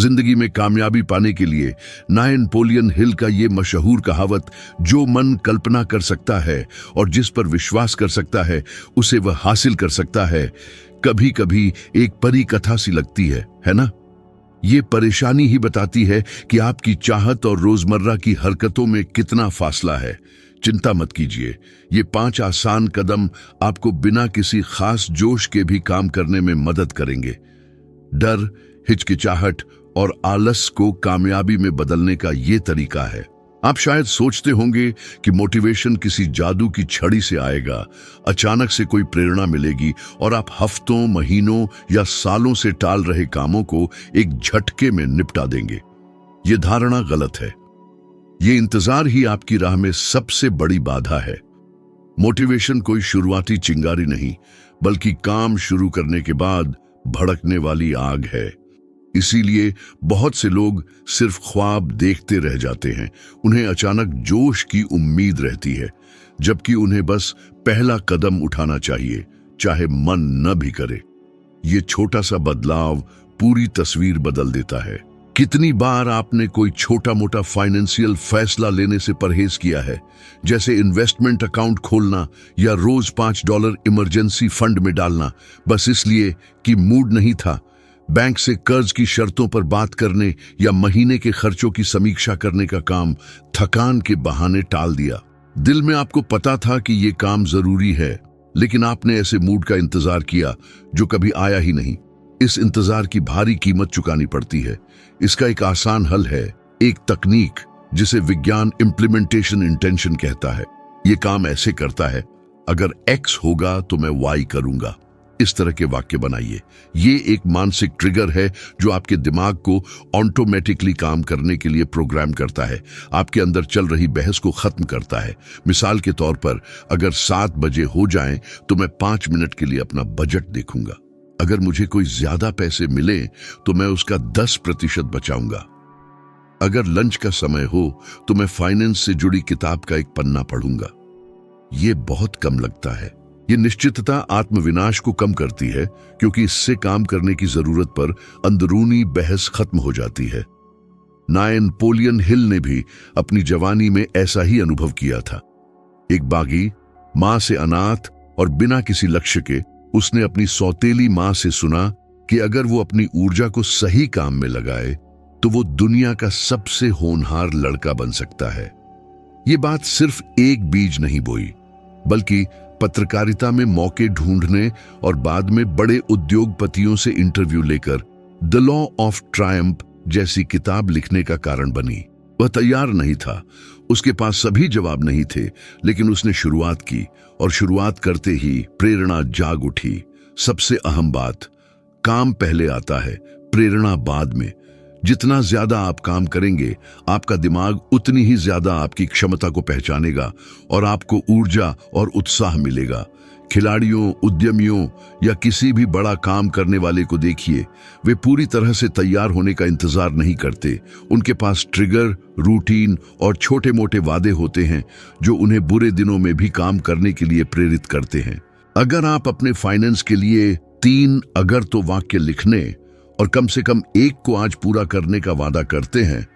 जिंदगी में कामयाबी पाने के लिए नापोलियन हिल का ये मशहूर कहावत, जो मन कल्पना कर सकता है और जिस पर विश्वास कर सकता है उसे वह हासिल कर सकता है, कभी कभी एक परी कथा सी लगती है ना? ये परेशानी ही बताती है कि आपकी चाहत और रोजमर्रा की हरकतों में कितना फासला है। चिंता मत कीजिए, ये 5 आसान कदम आपको बिना किसी खास जोश के भी काम करने में मदद करेंगे। डर, हिचकिचाहट और आलस को कामयाबी में बदलने का ये तरीका है। आप शायद सोचते होंगे कि मोटिवेशन किसी जादू की छड़ी से आएगा, अचानक से कोई प्रेरणा मिलेगी और आप हफ्तों, महीनों या सालों से टाल रहे कामों को एक झटके में निपटा देंगे। ये धारणा गलत है। ये इंतजार ही आपकी राह में सबसे बड़ी बाधा है। मोटिवेशन कोई शुरुआती चिंगारी नहीं, बल्कि काम शुरू करने के बाद भड़कने वाली आग है। इसीलिए बहुत से लोग सिर्फ ख्वाब देखते रह जाते हैं। उन्हें अचानक जोश की उम्मीद रहती है, जबकि उन्हें बस पहला कदम उठाना चाहिए, चाहे मन न भी करे। ये छोटा सा बदलाव पूरी तस्वीर बदल देता है। कितनी बार आपने कोई छोटा मोटा फाइनेंशियल फैसला लेने से परहेज किया है, जैसे इन्वेस्टमेंट अकाउंट खोलना या रोज $5 इमरजेंसी फंड में डालना, बस इसलिए कि मूड नहीं था। बैंक से कर्ज की शर्तों पर बात करने या महीने के खर्चों की समीक्षा करने का काम थकान के बहाने टाल दिया। दिल में आपको पता था कि ये काम जरूरी है, लेकिन आपने ऐसे मूड का इंतजार किया जो कभी आया ही नहीं। इस इंतजार की भारी कीमत चुकानी पड़ती है। इसका एक आसान हल है, एक तकनीक जिसे विज्ञान इम्प्लीमेंटेशन इंटेंशन कहता है। ये काम ऐसे करता है, अगर X होगा तो मैं Y करूंगा। इस तरह के वाक्य बनाइए। ये एक मानसिक ट्रिगर है जो आपके दिमाग को ऑटोमेटिकली काम करने के लिए प्रोग्राम करता है, आपके अंदर चल रही बहस को खत्म करता है। मिसाल के तौर पर, अगर 7 बजे हो जाएं तो मैं 5 मिनट के लिए अपना बजट देखूंगा। अगर मुझे कोई ज्यादा पैसे मिले तो मैं उसका 10% बचाऊंगा। अगर लंच का समय हो तो मैं फाइनेंस से जुड़ी किताब का एक पन्ना पढ़ूंगा। ये बहुत कम लगता है। ये निश्चितता आत्मविनाश को कम करती है, क्योंकि इससे काम करने की जरूरत पर अंदरूनी बहस खत्म हो जाती है। नापोलियन हिल ने भी अपनी जवानी में ऐसा ही अनुभव किया था। एक बागी, मां से अनाथ और बिना किसी लक्ष्य के, उसने अपनी सौतेली मां से सुना कि अगर वो अपनी ऊर्जा को सही काम में लगाए तो वो दुनिया का सबसे होनहार लड़का बन सकता है। ये बात सिर्फ एक बीज नहीं बोई, बल्कि पत्रकारिता में मौके ढूंढने और बाद में बड़े उद्योगपतियों से इंटरव्यू लेकर द लॉ ऑफ ट्रायम्फ जैसी किताब लिखने का कारण बनी। वह तैयार नहीं था, उसके पास सभी जवाब नहीं थे, लेकिन उसने शुरुआत की और शुरुआत करते ही प्रेरणा जाग उठी। सबसे अहम बात, काम पहले आता है, प्रेरणा बाद में। जितना ज्यादा आप काम करेंगे, आपका दिमाग उतनी ही ज्यादा आपकी क्षमता को पहचानेगा और आपको ऊर्जा और उत्साह मिलेगा। खिलाड़ियों, उद्यमियों या किसी भी बड़ा काम करने वाले को देखिए, वे पूरी तरह से तैयार होने का इंतजार नहीं करते। उनके पास ट्रिगर, रूटीन और छोटे मोटे वादे होते हैं जो उन्हें बुरे दिनों में भी काम करने के लिए प्रेरित करते हैं। अगर आप अपने फाइनेंस के लिए 3 अगर तो वाक्य लिखने और कम से कम एक को आज पूरा करने का वादा करते हैं,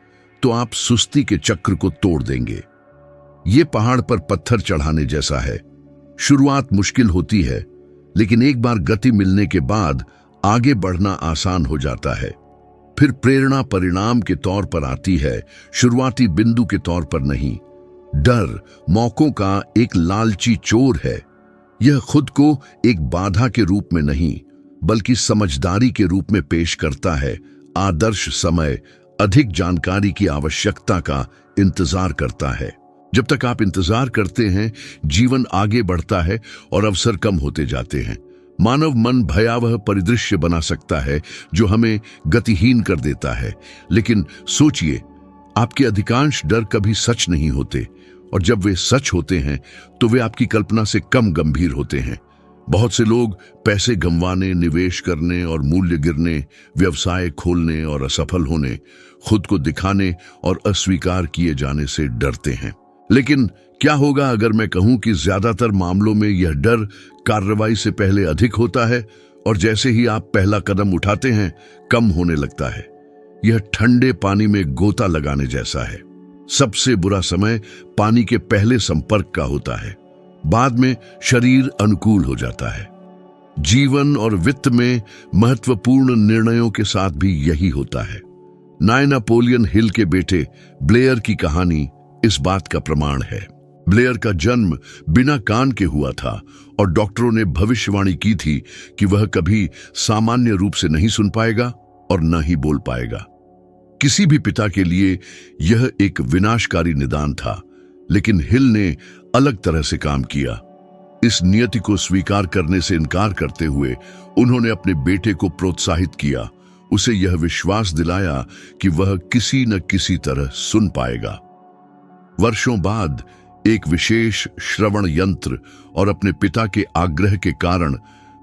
तो आप सुस्ती के चक्र को तोड़ देंगे। ये पहाड़ पर पत्थर चढ़ाने जैसा है। शुरुआत मुश्किल होती है, लेकिन एक बार गति मिलने के बाद आगे बढ़ना आसान हो जाता है। फिर प्रेरणा परिणाम के तौर पर आती है, शुरुआती बिंदु के तौर पर नहीं। डर मौकों का एक लालची चोर है। यह खुद को एक बाधा के रूप में नहीं, बल्कि समझदारी के रूप में पेश करता है। आदर्श समय अधिक जानकारी की आवश्यकता का इंतजार करता है। जब तक आप इंतजार करते हैं, जीवन आगे बढ़ता है और अवसर कम होते जाते हैं। मानव मन भयावह परिदृश्य बना सकता है जो हमें गतिहीन कर देता है, लेकिन सोचिए, आपके अधिकांश डर कभी सच नहीं होते, और जब वे सच होते हैं तो वे आपकी कल्पना से कम गंभीर होते हैं। बहुत से लोग पैसे गंवाने, निवेश करने और मूल्य गिरने, व्यवसाय खोलने और असफल होने, खुद को दिखाने और अस्वीकार किए जाने से डरते हैं। लेकिन क्या होगा अगर मैं कहूं कि ज्यादातर मामलों में यह डर कार्रवाई से पहले अधिक होता है और जैसे ही आप पहला कदम उठाते हैं, कम होने लगता है। यह ठंडे पानी में गोता लगाने जैसा है। सबसे बुरा समय पानी के पहले संपर्क का होता है, बाद में शरीर अनुकूल हो जाता है। जीवन और वित्त में महत्वपूर्ण निर्णयों के साथ भी यही होता है। नापोलियन हिल के बेटे ब्लेयर की कहानी इस बात का प्रमाण है। ब्लेयर का जन्म बिना कान के हुआ था और डॉक्टरों ने भविष्यवाणी की थी कि वह कभी सामान्य रूप से नहीं सुन पाएगा और न ही बोल पाएगा। किसी भी पिता के लिए यह एक विनाशकारी निदान था, लेकिन हिल ने अलग तरह से काम किया। इस नियति को स्वीकार करने से इनकार करते हुए उन्होंने अपने बेटे को प्रोत्साहित किया, उसे यह विश्वास दिलाया कि वह किसी न किसी तरह सुन पाएगा। वर्षों बाद एक विशेष श्रवण यंत्र और अपने पिता के आग्रह के कारण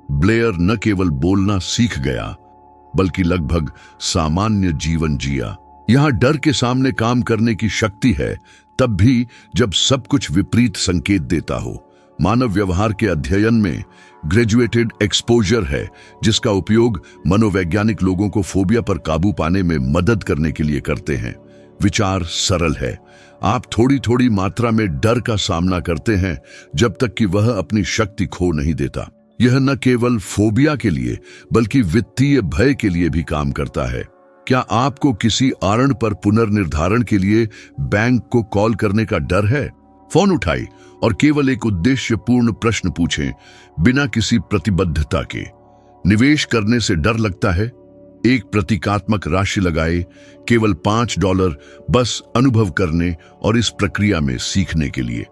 ब्लेयर न केवल बोलना सीख गया, बल्कि लगभग सामान्य जीवन जिया। यहां डर के सामने काम करने की शक्ति है, तब भी जब सब कुछ विपरीत संकेत देता हो। मानव व्यवहार के अध्ययन में ग्रेजुएटेड एक्सपोजर है, जिसका उपयोग मनोवैज्ञानिक लोगों को फोबिया पर काबू पाने में मदद करने के लिए करते हैं। विचार सरल है, आप थोड़ी थोड़ी मात्रा में डर का सामना करते हैं जब तक कि वह अपनी शक्ति खो नहीं देता। यह न केवल फोबिया के लिए बल्कि वित्तीय भय के लिए भी काम करता है। क्या आपको किसी कारण पर पुनर्निर्धारण के लिए बैंक को कॉल करने का डर है? फोन उठाएं और केवल एक उद्देश्यपूर्ण प्रश्न पूछें, बिना किसी प्रतिबद्धता के। निवेश करने से डर लगता है? एक प्रतीकात्मक राशि लगाए, केवल $5, बस अनुभव करने और इस प्रक्रिया में सीखने के लिए।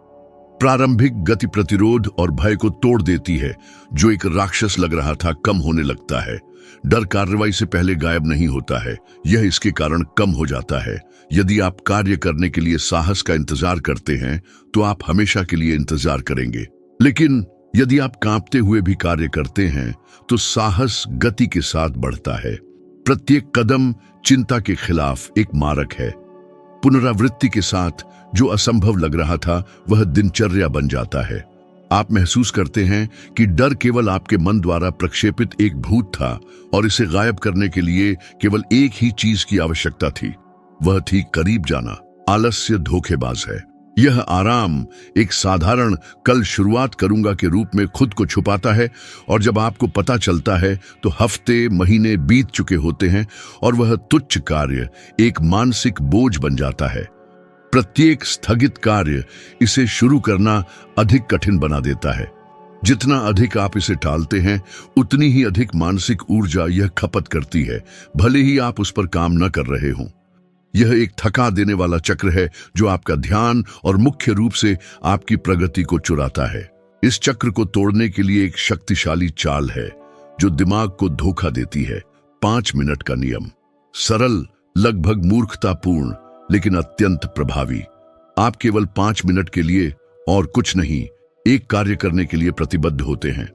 प्रारंभिक गति प्रतिरोध और भय को तोड़ देती है। जो एक राक्षस लग रहा था कम होने लगता है। डर कार्रवाई से पहले गायब नहीं होता है, यह इसके कारण कम हो जाता है। यदि आप कार्य करने के लिए साहस का इंतजार करते हैं तो आप हमेशा के लिए इंतजार करेंगे, लेकिन यदि आप कांपते हुए भी कार्य करते हैं तो साहस गति के साथ बढ़ता है। प्रत्येक कदम चिंता के खिलाफ एक मारक है। पुनरावृत्ति के साथ जो असंभव लग रहा था वह दिनचर्या बन जाता है। आप महसूस करते हैं कि डर केवल आपके मन द्वारा प्रक्षेपित एक भूत था और इसे गायब करने के लिए केवल एक ही चीज की आवश्यकता थी, वह थी करीब जाना। आलस्य धोखेबाज है। यह आराम एक साधारण कल शुरुआत करूंगा के रूप में खुद को छुपाता है, और जब आपको पता चलता है तो हफ्ते महीने बीत चुके होते हैं और वह तुच्छ कार्य एक मानसिक बोझ बन जाता है। प्रत्येक स्थगित कार्य इसे शुरू करना अधिक कठिन बना देता है। जितना अधिक आप इसे टालते हैं उतनी ही अधिक मानसिक ऊर्जा यह खपत करती है, भले ही आप उस पर काम न कर रहे हों। यह एक थका देने वाला चक्र है जो आपका ध्यान और मुख्य रूप से आपकी प्रगति को चुराता है। इस चक्र को तोड़ने के लिए एक शक्तिशाली चाल है जो दिमाग को धोखा देती है। 5 मिनट का नियम। सरल, लगभग मूर्खतापूर्ण, लेकिन अत्यंत प्रभावी। आप केवल 5 मिनट के लिए और कुछ नहीं, एक कार्य करने के लिए प्रतिबद्ध होते हैं।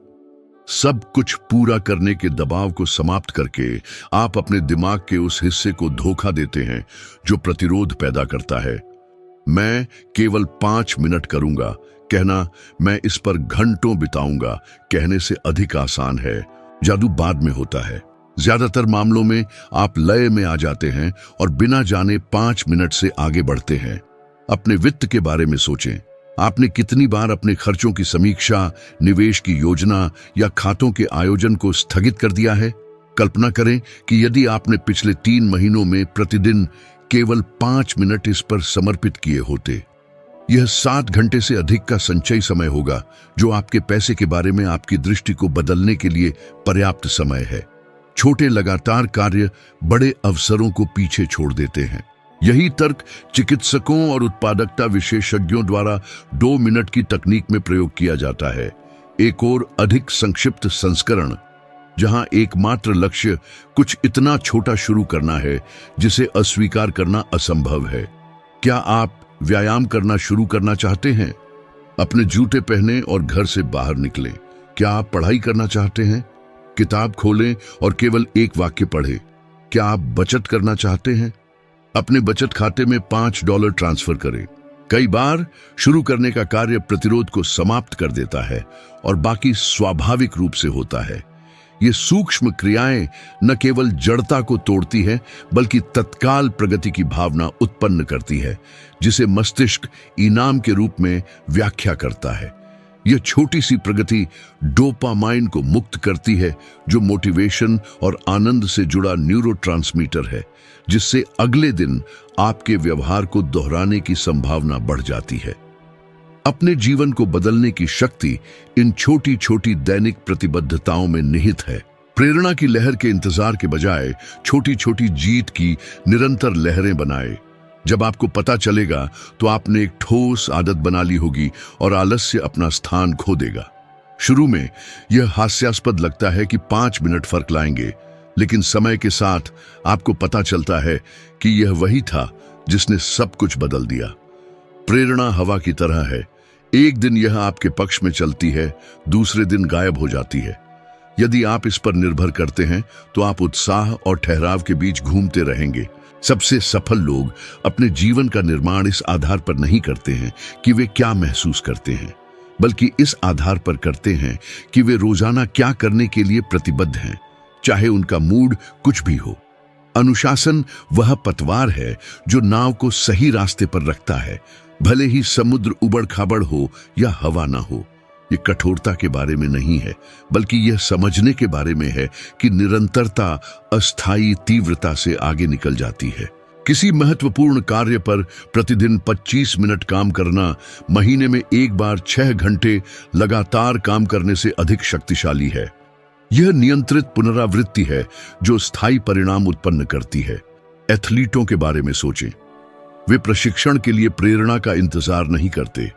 सब कुछ पूरा करने के दबाव को समाप्त करके आप अपने दिमाग के उस हिस्से को धोखा देते हैं जो प्रतिरोध पैदा करता है। मैं केवल 5 मिनट करूंगा कहना मैं इस पर घंटों बिताऊंगा कहने से अधिक आसान है। जादू बाद में होता है। ज्यादातर मामलों में आप लय में आ जाते हैं और बिना जाने 5 मिनट से आगे बढ़ते हैं। अपने वित्त के बारे में सोचें। आपने कितनी बार अपने खर्चों की समीक्षा, निवेश की योजना या खातों के आयोजन को स्थगित कर दिया है? कल्पना करें कि यदि आपने पिछले 3 महीनों में प्रतिदिन केवल 5 मिनट इस पर समर्पित किए होते। यह 7 घंटे से अधिक का संचयी समय होगा, जो आपके पैसे के बारे में आपकी दृष्टि को बदलने के लिए पर्याप्त समय है। छोटे लगातार कार्य बड़े अवसरों को पीछे छोड़ देते हैं। यही तर्क चिकित्सकों और उत्पादकता विशेषज्ञों द्वारा 2 मिनट की तकनीक में प्रयोग किया जाता है। एक और अधिक संक्षिप्त संस्करण, जहां एकमात्र लक्ष्य कुछ इतना छोटा शुरू करना है जिसे अस्वीकार करना असंभव है। क्या आप व्यायाम करना शुरू करना चाहते हैं? अपने जूते पहने और घर से बाहर निकलें। क्या आप पढ़ाई करना चाहते हैं? किताब खोलें और केवल एक वाक्य पढ़ें। क्या आप बचत करना चाहते हैं? अपने बचत खाते में $5 ट्रांसफर करें। कई बार शुरू करने का कार्य प्रतिरोध को समाप्त कर देता है और बाकी स्वाभाविक रूप से होता है। ये सूक्ष्म क्रियाएं न केवल जड़ता को तोड़ती है बल्कि तत्काल प्रगति की भावना उत्पन्न करती है, जिसे मस्तिष्क इनाम के रूप में व्याख्या करता है। यह छोटी सी प्रगति डोपामाइन को मुक्त करती है, जो मोटिवेशन और आनंद से जुड़ा न्यूरोट्रांसमीटर है, जिससे अगले दिन आपके व्यवहार को दोहराने की संभावना बढ़ जाती है। अपने जीवन को बदलने की शक्ति इन छोटी छोटी दैनिक प्रतिबद्धताओं में निहित है। प्रेरणा की लहर के इंतजार के बजाय छोटी छोटी जीत की निरंतर लहरें बनाए। जब आपको पता चलेगा तो आपने एक ठोस आदत बना ली होगी और आलस्य अपना स्थान खो देगा। शुरू में यह हास्यास्पद लगता है कि 5 मिनट फर्क लाएंगे, लेकिन समय के साथ आपको पता चलता है कि यह वही था जिसने सब कुछ बदल दिया। प्रेरणा हवा की तरह है, एक दिन यह आपके पक्ष में चलती है, दूसरे दिन गायब हो जाती है। यदि आप इस पर निर्भर करते हैं तो आप उत्साह और ठहराव के बीच घूमते रहेंगे। सबसे सफल लोग अपने जीवन का निर्माण इस आधार पर नहीं करते हैं कि वे क्या महसूस करते हैं, बल्कि इस आधार पर करते हैं कि वे रोजाना क्या करने के लिए प्रतिबद्ध हैं, चाहे उनका मूड कुछ भी हो। अनुशासन वह पतवार है जो नाव को सही रास्ते पर रखता है, भले ही समुद्र उबड़ खाबड़ हो या हवा ना हो। ये कठोरता के बारे में नहीं है, बल्कि यह समझने के बारे में है कि निरंतरता अस्थायी तीव्रता से आगे निकल जाती है। किसी महत्वपूर्ण कार्य पर प्रतिदिन 25 मिनट काम करना महीने में एक बार 6 घंटे लगातार काम करने से अधिक शक्तिशाली है। यह नियंत्रित पुनरावृत्ति है जो स्थायी परिणाम उत्पन्न करती है। एथलीटों के बारे में सोचें। वे प्रशिक्षण के लिए प्रेरणा का इंतजार नहीं करते।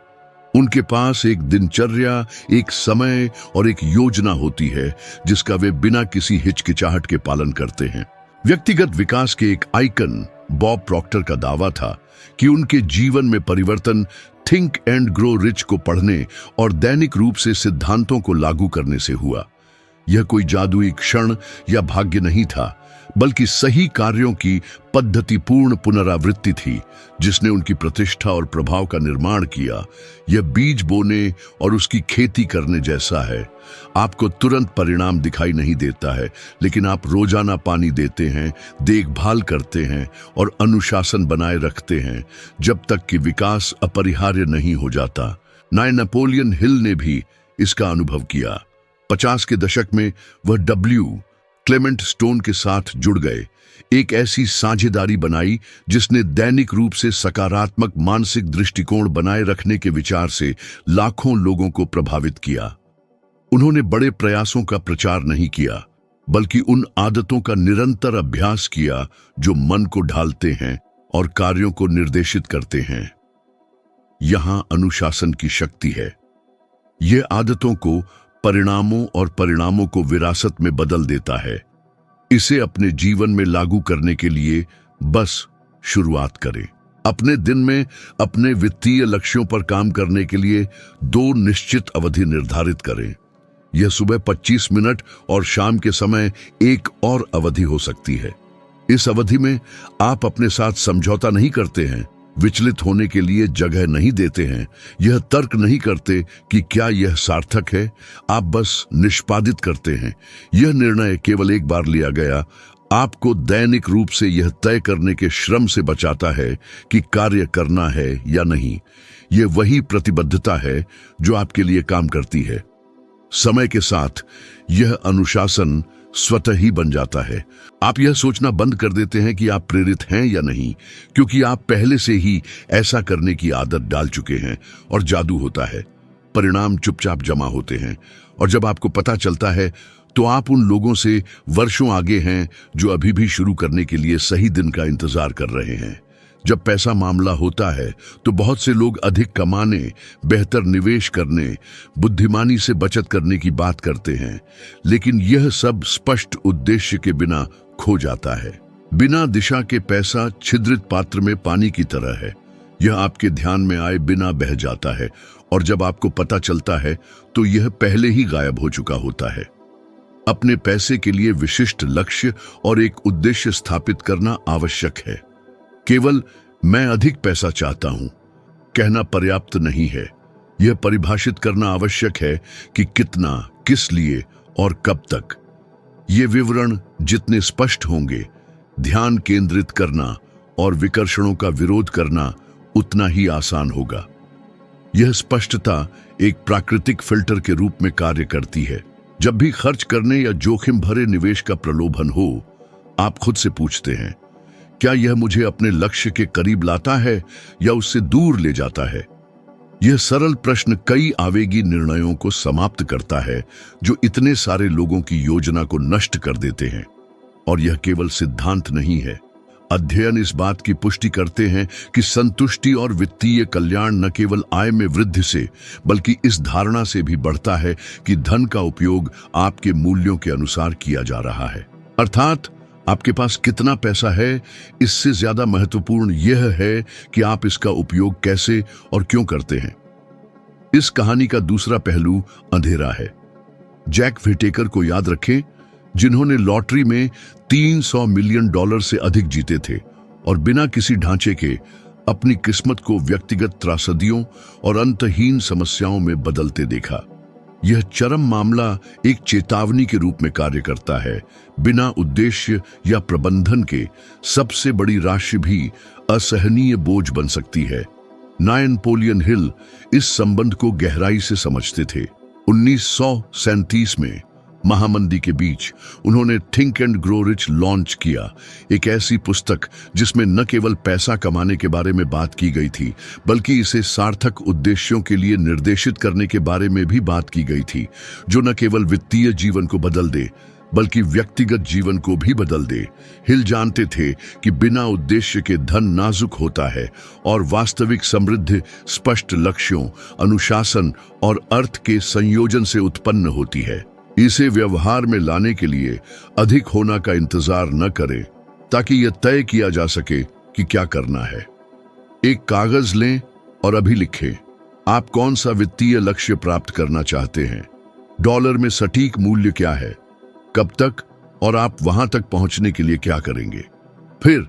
उनके पास एक दिनचर्या, एक समय और एक योजना होती है जिसका वे बिना किसी हिचकिचाहट के पालन करते हैं। व्यक्तिगत विकास के एक आइकन बॉब प्रॉक्टर का दावा था कि उनके जीवन में परिवर्तन थिंक एंड ग्रो रिच को पढ़ने और दैनिक रूप से सिद्धांतों को लागू करने से हुआ। यह कोई जादुई क्षण या भाग्य नहीं था, बल्कि सही कार्यों की पद्धतिपूर्ण पुनरावृत्ति थी जिसने उनकी प्रतिष्ठा और प्रभाव का निर्माण किया। यह बीज बोने और उसकी खेती करने जैसा है। आपको तुरंत परिणाम दिखाई नहीं देता है, लेकिन आप रोजाना पानी देते हैं, देखभाल करते हैं और अनुशासन बनाए रखते हैं जब तक कि विकास अपरिहार्य नहीं हो जाता। नेपोलियन हिल ने भी इसका अनुभव किया। 50 के दशक में वह क्लेमेंट स्टोन के साथ जुड़ गए, एक ऐसी साझेदारी बनाई जिसने दैनिक रूप से सकारात्मक मानसिक दृष्टिकोण बनाए रखने के विचार से लाखों लोगों को प्रभावित किया। उन्होंने बड़े प्रयासों का प्रचार नहीं किया, बल्कि उन आदतों का निरंतर अभ्यास किया जो मन को ढालते हैं और कार्यों को निर्देशित करते हैं। यहां अनुशासन की शक्ति है। यह आदतों को परिणामों और परिणामों को विरासत में बदल देता है। इसे अपने जीवन में लागू करने के लिए बस शुरुआत करें। अपने दिन में अपने वित्तीय लक्ष्यों पर काम करने के लिए 2 निश्चित अवधि निर्धारित करें। यह सुबह 25 मिनट और शाम के समय एक और अवधि हो सकती है। इस अवधि में आप अपने साथ समझौता नहीं करते हैं, विचलित होने के लिए जगह नहीं देते हैं, यह तर्क नहीं करते कि क्या यह सार्थक है। आप बस निष्पादित करते हैं। यह निर्णय केवल एक बार लिया गया आपको दैनिक रूप से यह तय करने के श्रम से बचाता है कि कार्य करना है या नहीं। यह वही प्रतिबद्धता है जो आपके लिए काम करती है। समय के साथ यह अनुशासन स्वतः ही बन जाता है। आप यह सोचना बंद कर देते हैं कि आप प्रेरित हैं या नहीं, क्योंकि आप पहले से ही ऐसा करने की आदत डाल चुके हैं और जादू होता है। परिणाम चुपचाप जमा होते हैं और जब आपको पता चलता है तो आप उन लोगों से वर्षों आगे हैं जो अभी भी शुरू करने के लिए सही दिन का इंतजार कर रहे हैं। जब पैसा मामला होता है तो बहुत से लोग अधिक कमाने, बेहतर निवेश करने, बुद्धिमानी से बचत करने की बात करते हैं, लेकिन यह सब स्पष्ट उद्देश्य के बिना खो जाता है। बिना दिशा के पैसा छिद्रित पात्र में पानी की तरह है। यह आपके ध्यान में आए बिना बह जाता है और जब आपको पता चलता है तो यह पहले ही गायब हो चुका होता है। अपने पैसे के लिए विशिष्ट लक्ष्य और एक उद्देश्य स्थापित करना आवश्यक है। केवल मैं अधिक पैसा चाहता हूं कहना पर्याप्त नहीं है। यह परिभाषित करना आवश्यक है कि कितना, किस लिए और कब तक। ये विवरण जितने स्पष्ट होंगे, ध्यान केंद्रित करना और विकर्षणों का विरोध करना उतना ही आसान होगा। यह स्पष्टता एक प्राकृतिक फिल्टर के रूप में कार्य करती है। जब भी खर्च करने या जोखिम भरे निवेश का प्रलोभन हो, आप खुद से पूछते हैं, क्या यह मुझे अपने लक्ष्य के करीब लाता है या उससे दूर ले जाता है? यह सरल प्रश्न कई आवेगी निर्णयों को समाप्त करता है जो इतने सारे लोगों की योजना को नष्ट कर देते हैं। और यह केवल सिद्धांत नहीं है, अध्ययन इस बात की पुष्टि करते हैं कि संतुष्टि और वित्तीय कल्याण न केवल आय में वृद्धि से, बल्कि इस धारणा से भी बढ़ता है कि धन का उपयोग आपके मूल्यों के अनुसार किया जा रहा है। अर्थात आपके पास कितना पैसा है, इससे ज्यादा महत्वपूर्ण यह है कि आप इसका उपयोग कैसे और क्यों करते हैं। इस कहानी का दूसरा पहलू अंधेरा है। जैक व्हिटेकर को याद रखें, जिन्होंने लॉटरी में $300 मिलियन से अधिक जीते थे और बिना किसी ढांचे के अपनी किस्मत को व्यक्तिगत त्रासदियों और अंतहीन समस्याओं में बदलते देखा। यह चरम मामला एक चेतावनी के रूप में कार्य करता है। बिना उद्देश्य या प्रबंधन के सबसे बड़ी राशि भी असहनीय बोझ बन सकती है। नापोलियन हिल इस संबंध को गहराई से समझते थे। 1937 में महामंदी के बीच उन्होंने think and grow rich launch किया, एक ऐसी पुस्तक जिसमें न केवल पैसा कमाने के बारे में बात की गई थी, बल्कि इसे सार्थक उद्देश्यों के लिए निर्देशित करने के बारे में भी बात की गई थी, जो न केवल वित्तीय जीवन को बदल दे बल्कि व्यक्तिगत जीवन को भी बदल दे। हिल जानते थे कि बिना उद्देश्य के धन नाजुक होता है और वास्तविक समृद्धि स्पष्ट लक्ष्यों, अनुशासन और अर्थ के संयोजन से उत्पन्न होती है। इसे व्यवहार में लाने के लिए अधिक होना का इंतजार न करें, ताकि यह तय किया जा सके कि क्या करना है। एक कागज लें और अभी लिखें, आप कौन सा वित्तीय लक्ष्य प्राप्त करना चाहते हैं, डॉलर में सटीक मूल्य क्या है, कब तक, और आप वहां तक पहुंचने के लिए क्या करेंगे। फिर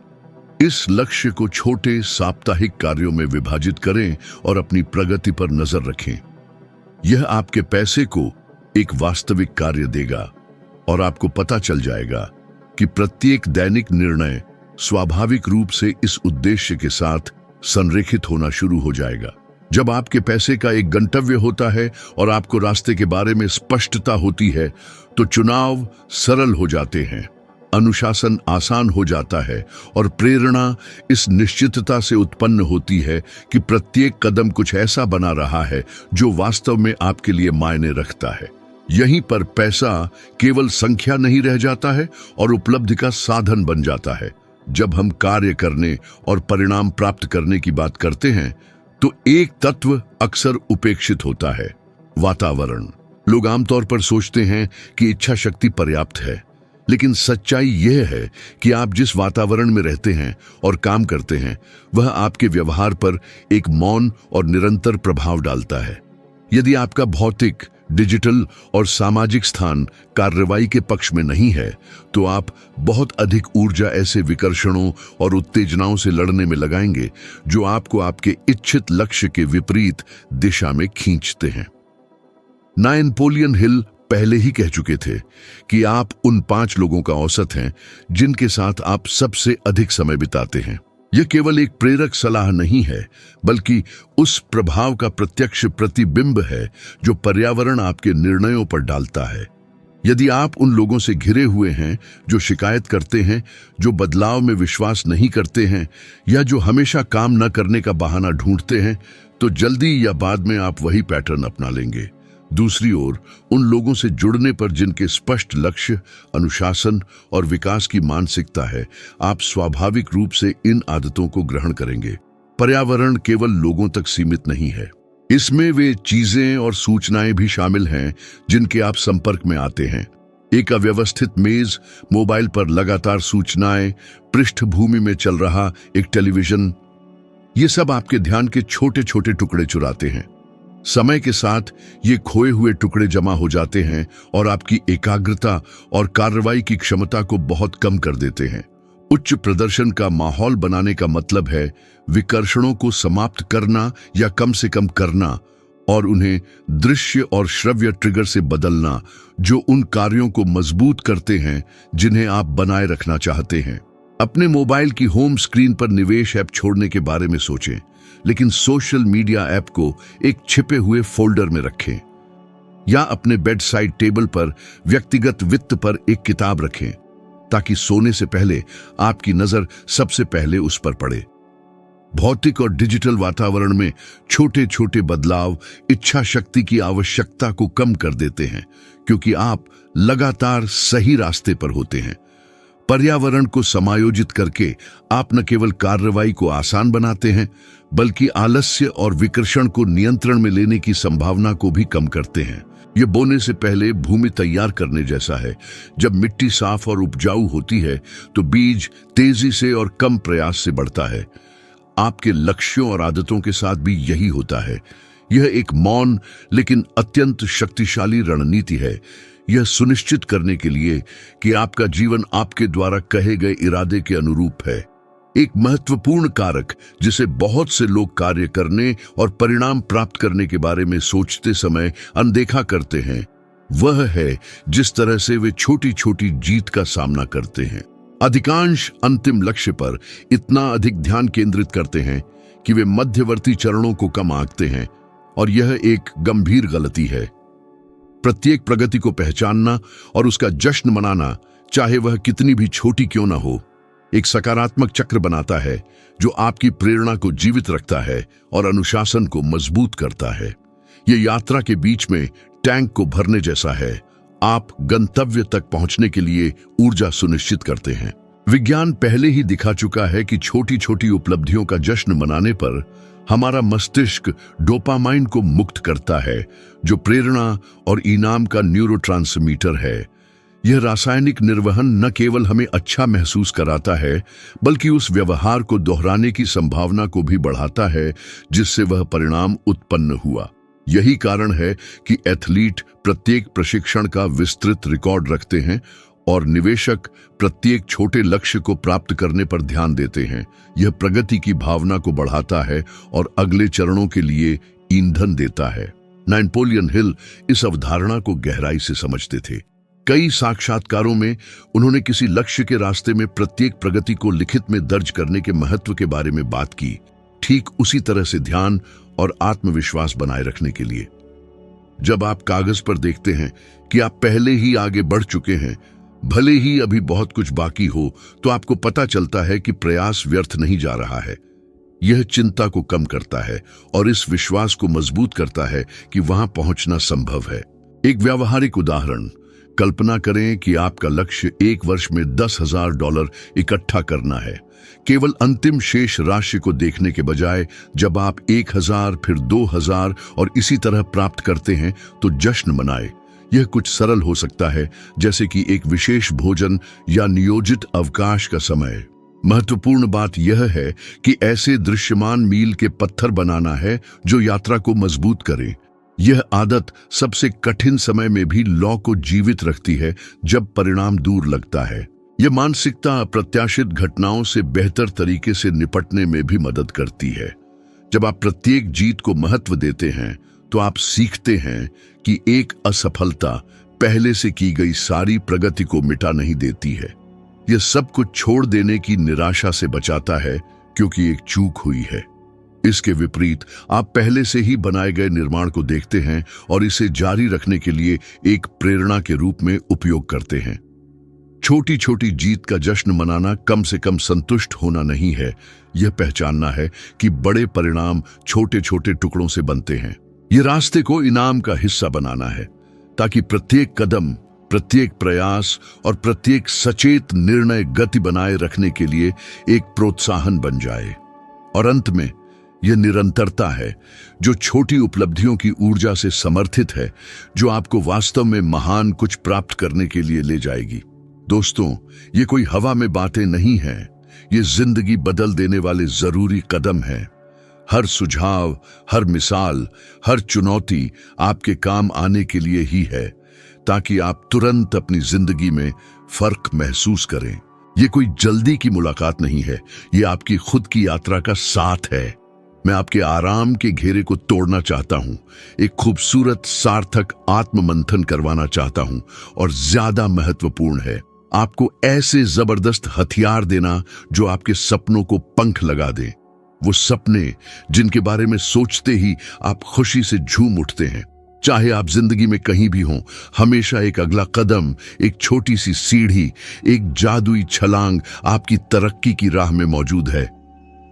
इस लक्ष्य को छोटे साप्ताहिक कार्यों में विभाजित करें और अपनी प्रगति पर नजर रखें। यह आपके पैसे को एक वास्तविक कार्य देगा और आपको पता चल जाएगा कि प्रत्येक दैनिक निर्णय स्वाभाविक रूप से इस उद्देश्य के साथ संरेखित होना शुरू हो जाएगा। जब आपके पैसे का एक गंतव्य होता है और आपको रास्ते के बारे में स्पष्टता होती है, तो चुनाव सरल हो जाते हैं, अनुशासन आसान हो जाता है और प्रेरणा इस निश्चितता से उत्पन्न होती है कि प्रत्येक कदम कुछ ऐसा बना रहा है जो वास्तव में आपके लिए मायने रखता है। यहीं पर पैसा केवल संख्या नहीं रह जाता है और उपलब्धि का साधन बन जाता है। जब हम कार्य करने और परिणाम प्राप्त करने की बात करते हैं, तो एक तत्व अक्सर उपेक्षित होता है, वातावरण। लोग आमतौर पर सोचते हैं कि इच्छा शक्ति पर्याप्त है, लेकिन सच्चाई यह है कि आप जिस वातावरण में रहते हैं और काम करते हैं, वह आपके व्यवहार पर एक मौन और निरंतर प्रभाव डालता है। यदि आपका भौतिक, डिजिटल और सामाजिक स्थान कार्रवाई के पक्ष में नहीं है, तो आप बहुत अधिक ऊर्जा ऐसे विकर्षणों और उत्तेजनाओं से लड़ने में लगाएंगे जो आपको आपके इच्छित लक्ष्य के विपरीत दिशा में खींचते हैं। नापोलियन हिल पहले ही कह चुके थे कि आप उन 5 लोगों का औसत हैं जिनके साथ आप सबसे अधिक समय बिताते हैं। यह केवल एक प्रेरक सलाह नहीं है, बल्कि उस प्रभाव का प्रत्यक्ष प्रतिबिंब है जो पर्यावरण आपके निर्णयों पर डालता है। यदि आप उन लोगों से घिरे हुए हैं जो शिकायत करते हैं, जो बदलाव में विश्वास नहीं करते हैं या जो हमेशा काम न करने का बहाना ढूंढते हैं, तो जल्दी या बाद में आप वही पैटर्न अपना लेंगे। दूसरी ओर, उन लोगों से जुड़ने पर जिनके स्पष्ट लक्ष्य, अनुशासन और विकास की मानसिकता है, आप स्वाभाविक रूप से इन आदतों को ग्रहण करेंगे। पर्यावरण केवल लोगों तक सीमित नहीं है, इसमें वे चीजें और सूचनाएं भी शामिल हैं जिनके आप संपर्क में आते हैं। एक अव्यवस्थित मेज, मोबाइल पर लगातार सूचनाएं, पृष्ठभूमि में चल रहा एक टेलीविजन, ये सब आपके ध्यान के छोटे छोटे टुकड़े चुराते हैं। समय के साथ ये खोए हुए टुकड़े जमा हो जाते हैं और आपकी एकाग्रता और कार्रवाई की क्षमता को बहुत कम कर देते हैं। उच्च प्रदर्शन का माहौल बनाने का मतलब है विकर्षणों को समाप्त करना या कम से कम करना और उन्हें दृश्य और श्रव्य ट्रिगर से बदलना जो उन कार्यों को मजबूत करते हैं जिन्हें आप बनाए रखना चाहते हैं। अपने मोबाइल की होम स्क्रीन पर निवेश ऐप छोड़ने के बारे में सोचें, लेकिन सोशल मीडिया ऐप को एक छिपे हुए फोल्डर में रखें, या अपने बेड साइड टेबल पर व्यक्तिगत वित्त पर एक किताब रखें ताकि सोने से पहले आपकी नजर सबसे पहले उस पर पड़े। भौतिक और डिजिटल वातावरण में छोटे छोटे बदलाव इच्छा शक्ति की आवश्यकता को कम कर देते हैं, क्योंकि आप लगातार सही रास्ते पर होते हैं। पर्यावरण को समायोजित करके आप न केवल कार्रवाई को आसान बनाते हैं, बल्कि आलस्य और विकर्षण को नियंत्रण में लेने की संभावना को भी कम करते हैं। यह बोने से पहले भूमि तैयार करने जैसा है। जब मिट्टी साफ और उपजाऊ होती है तो बीज तेजी से और कम प्रयास से बढ़ता है। आपके लक्ष्यों और आदतों के साथ भी यही होता है। यह एक मौन लेकिन अत्यंत शक्तिशाली रणनीति है, यह सुनिश्चित करने के लिए कि आपका जीवन आपके द्वारा कहे गए इरादे के अनुरूप है। एक महत्वपूर्ण कारक जिसे बहुत से लोग कार्य करने और परिणाम प्राप्त करने के बारे में सोचते समय अनदेखा करते हैं, वह है जिस तरह से वे छोटी छोटी जीत का सामना करते हैं। अधिकांश अंतिम लक्ष्य पर इतना अधिक ध्यान केंद्रित करते हैं कि वे मध्यवर्ती चरणों को कम आंकते हैं, और यह एक गंभीर गलती है। प्रत्येक प्रगति को पहचानना और उसका जश्न मनाना, चाहे वह कितनी भी छोटी क्यों ना हो, एक सकारात्मक चक्र बनाता है जो आपकी प्रेरणा को जीवित रखता है और अनुशासन को मजबूत करता है। यह यात्रा के बीच में टैंक को भरने जैसा है। आप गंतव्य तक पहुंचने के लिए ऊर्जा सुनिश्चित करते हैं। विज्ञान पहले ही दिखा चुका है कि छोटी छोटी उपलब्धियों का जश्न मनाने पर हमारा मस्तिष्क डोपामाइन को मुक्त करता है, जो प्रेरणा और इनाम का न्यूरोट्रांसमीटर है। यह रासायनिक निर्वहन न केवल हमें अच्छा महसूस कराता है, बल्कि उस व्यवहार को दोहराने की संभावना को भी बढ़ाता है जिससे वह परिणाम उत्पन्न हुआ। यही कारण है कि एथलीट प्रत्येक प्रशिक्षण का विस्तृत रिकॉर्ड रखते हैं और निवेशक प्रत्येक छोटे लक्ष्य को प्राप्त करने पर ध्यान देते हैं। यह प्रगति की भावना को बढ़ाता है और अगले चरणों के लिए ईंधन देता है। नेपोलियन हिल इस अवधारणा को गहराई से समझते थे। कई साक्षात्कारों में उन्होंने किसी लक्ष्य के रास्ते में प्रत्येक प्रगति को लिखित में दर्ज करने के महत्व के बारे में बात की, ठीक उसी तरह से ध्यान और आत्मविश्वास बनाए रखने के लिए। जब आप कागज पर देखते हैं कि आप पहले ही आगे बढ़ चुके हैं, भले ही अभी बहुत कुछ बाकी हो, तो आपको पता चलता है कि प्रयास व्यर्थ नहीं जा रहा है। यह चिंता को कम करता है और इस विश्वास को मजबूत करता है कि वहां पहुंचना संभव है। एक व्यावहारिक उदाहरण, कल्पना करें कि आपका लक्ष्य 1 वर्ष में $10,000 इकट्ठा करना है। केवल अंतिम शेष राशि को देखने के बजाय जब आप 1,000 फिर 2,000 और इसी तरह प्राप्त करते हैं तो जश्न मनाएं। यह कुछ सरल हो सकता है, जैसे कि एक विशेष भोजन या नियोजित अवकाश का समय। महत्वपूर्ण बात यह है कि ऐसे दृश्यमान मील के पत्थर बनाना है जो यात्रा को मजबूत करें। यह आदत सबसे कठिन समय में भी लौ को जीवित रखती है जब परिणाम दूर लगता है। यह मानसिकता अप्रत्याशित घटनाओं से बेहतर तरीके से निपटने में भी मदद करती है। जब आप प्रत्येक जीत को महत्व देते हैं तो आप सीखते हैं कि एक असफलता पहले से की गई सारी प्रगति को मिटा नहीं देती है। यह सब कुछ छोड़ देने की निराशा से बचाता है क्योंकि एक चूक हुई है। इसके विपरीत आप पहले से ही बनाए गए निर्माण को देखते हैं और इसे जारी रखने के लिए एक प्रेरणा के रूप में उपयोग करते हैं। छोटी छोटी जीत का जश्न मनाना कम से कम संतुष्ट होना नहीं है, यह पहचानना है कि बड़े परिणाम छोटे छोटे टुकड़ों से बनते हैं। यह रास्ते को इनाम का हिस्सा बनाना है ताकि प्रत्येक कदम, प्रत्येक प्रयास और प्रत्येक सचेत निर्णय गति बनाए रखने के लिए एक प्रोत्साहन बन जाए। और अंत में यह निरंतरता है जो छोटी उपलब्धियों की ऊर्जा से समर्थित है, जो आपको वास्तव में महान कुछ प्राप्त करने के लिए ले जाएगी। दोस्तों, ये कोई हवा में बातें नहीं हैं, ये जिंदगी बदल देने वाले जरूरी कदम हैं। हर सुझाव, हर मिसाल, हर चुनौती आपके काम आने के लिए ही है, ताकि आप तुरंत अपनी जिंदगी में फर्क महसूस करें। ये कोई जल्दी की मुलाकात नहीं है, ये आपकी खुद की यात्रा का साथ है। मैं आपके आराम के घेरे को तोड़ना चाहता हूं, एक खूबसूरत सार्थक आत्म मंथन करवाना चाहता हूं, और ज्यादा महत्वपूर्ण है, आपको ऐसे जबरदस्त हथियार देना जो आपके सपनों को पंख लगा दें। वो सपने जिनके बारे में सोचते ही आप खुशी से झूम उठते हैं। चाहे आप जिंदगी में कहीं भी हों, हमेशा एक अगला कदम, एक छोटी सी सीढ़ी, एक जादुई छलांग आपकी तरक्की की राह में मौजूद है।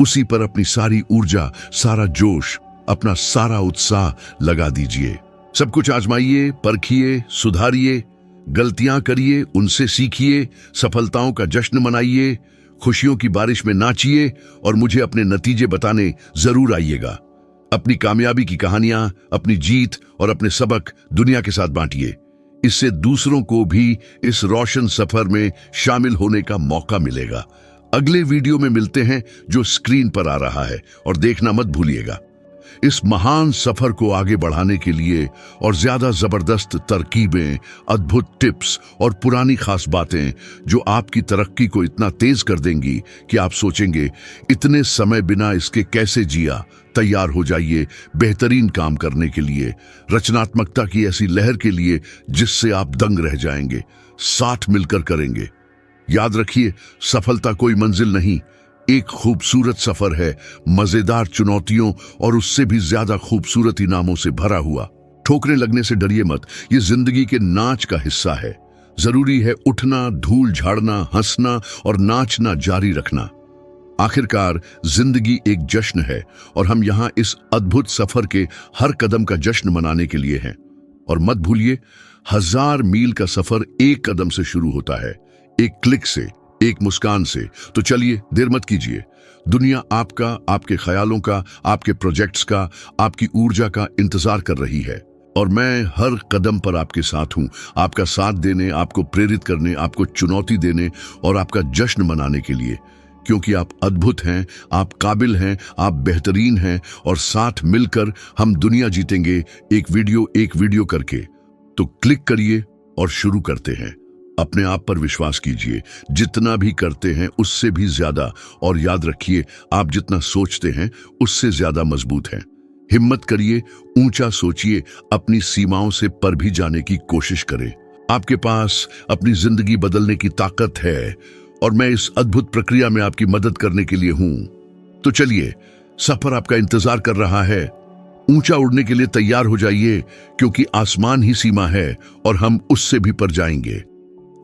उसी पर अपनी सारी ऊर्जा, सारा जोश, अपना सारा उत्साह लगा दीजिए। सब कुछ आजमाइए, परखिए, सुधारिए, गलतियां करिए, उनसे सीखिए, सफलताओं का जश्न मनाइए, खुशियों की बारिश में नाचिए, और मुझे अपने नतीजे बताने जरूर आइएगा। अपनी कामयाबी की कहानियां, अपनी जीत और अपने सबक दुनिया के साथ बांटिए। इससे दूसरों को भी इस रोशन सफर में शामिल होने का मौका मिलेगा। अगले वीडियो में मिलते हैं जो स्क्रीन पर आ रहा है, और देखना मत भूलिएगा। इस महान सफर को आगे बढ़ाने के लिए और ज्यादा जबरदस्त तरकीबें, अद्भुत टिप्स और पुरानी खास बातें जो आपकी तरक्की को इतना तेज कर देंगी कि आप सोचेंगे, इतने समय बिना इसके कैसे जिया। तैयार हो जाइए बेहतरीन काम करने के लिए, रचनात्मकता की ऐसी लहर के लिए जिससे आप दंग रह जाएंगे। साथ मिलकर करेंगे। याद रखिए, सफलता कोई मंजिल नहीं, एक खूबसूरत सफर है, मजेदार चुनौतियों और उससे भी ज्यादा खूबसूरत इनामों से भरा हुआ। ठोकरें लगने से डरिए मत, ये जिंदगी के नाच का हिस्सा है। जरूरी है उठना, धूल झाड़ना, हंसना और नाचना जारी रखना। आखिरकार जिंदगी एक जश्न है, और हम यहां इस अद्भुत सफर के हर कदम का जश्न मनाने के लिए हैं। और मत भूलिए, 1000 मील का सफर एक कदम से शुरू होता है, एक क्लिक से, एक मुस्कान से। तो चलिए, देर मत कीजिए। दुनिया आपका, आपके ख्यालों का, आपके प्रोजेक्ट्स का, आपकी ऊर्जा का इंतजार कर रही है, और मैं हर कदम पर आपके साथ हूं, आपका साथ देने, आपको प्रेरित करने, आपको चुनौती देने और आपका जश्न मनाने के लिए। क्योंकि आप अद्भुत हैं, आप काबिल हैं, आप बेहतरीन हैं, और साथ मिलकर हम दुनिया जीतेंगे, एक वीडियो करके। तो क्लिक करिए और शुरू करते हैं। अपने आप पर विश्वास कीजिए, जितना भी करते हैं उससे भी ज्यादा, और याद रखिए, आप जितना सोचते हैं उससे ज्यादा मजबूत हैं। हिम्मत करिए, ऊंचा सोचिए, अपनी सीमाओं से पर भी जाने की कोशिश करें। आपके पास अपनी जिंदगी बदलने की ताकत है, और मैं इस अद्भुत प्रक्रिया में आपकी मदद करने के लिए हूं। तो चलिए, सफर आपका इंतजार कर रहा है। ऊंचा उड़ने के लिए तैयार हो जाइए, क्योंकि आसमान ही सीमा है और हम उससे भी पर जाएंगे।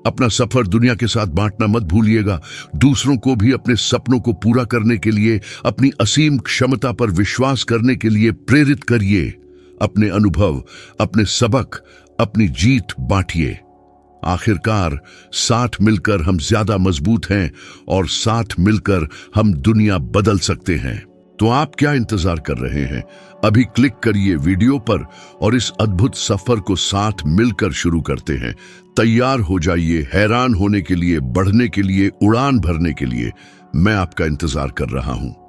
अपना सफर दुनिया के साथ बांटना मत भूलिएगा। दूसरों को भी अपने सपनों को पूरा करने के लिए, अपनी असीम क्षमता पर विश्वास करने के लिए प्रेरित करिए। अपने अनुभव, अपने सबक, अपनी जीत बांटिए। आखिरकार साथ मिलकर हम ज्यादा मजबूत हैं, और साथ मिलकर हम दुनिया बदल सकते हैं। तो आप क्या इंतजार कर रहे हैं? अभी क्लिक करिए वीडियो पर, और इस अद्भुत सफर को साथ मिलकर शुरू करते हैं। तैयार हो जाइए हैरान होने के लिए, बढ़ने के लिए, उड़ान भरने के लिए। मैं आपका इंतजार कर रहा हूं।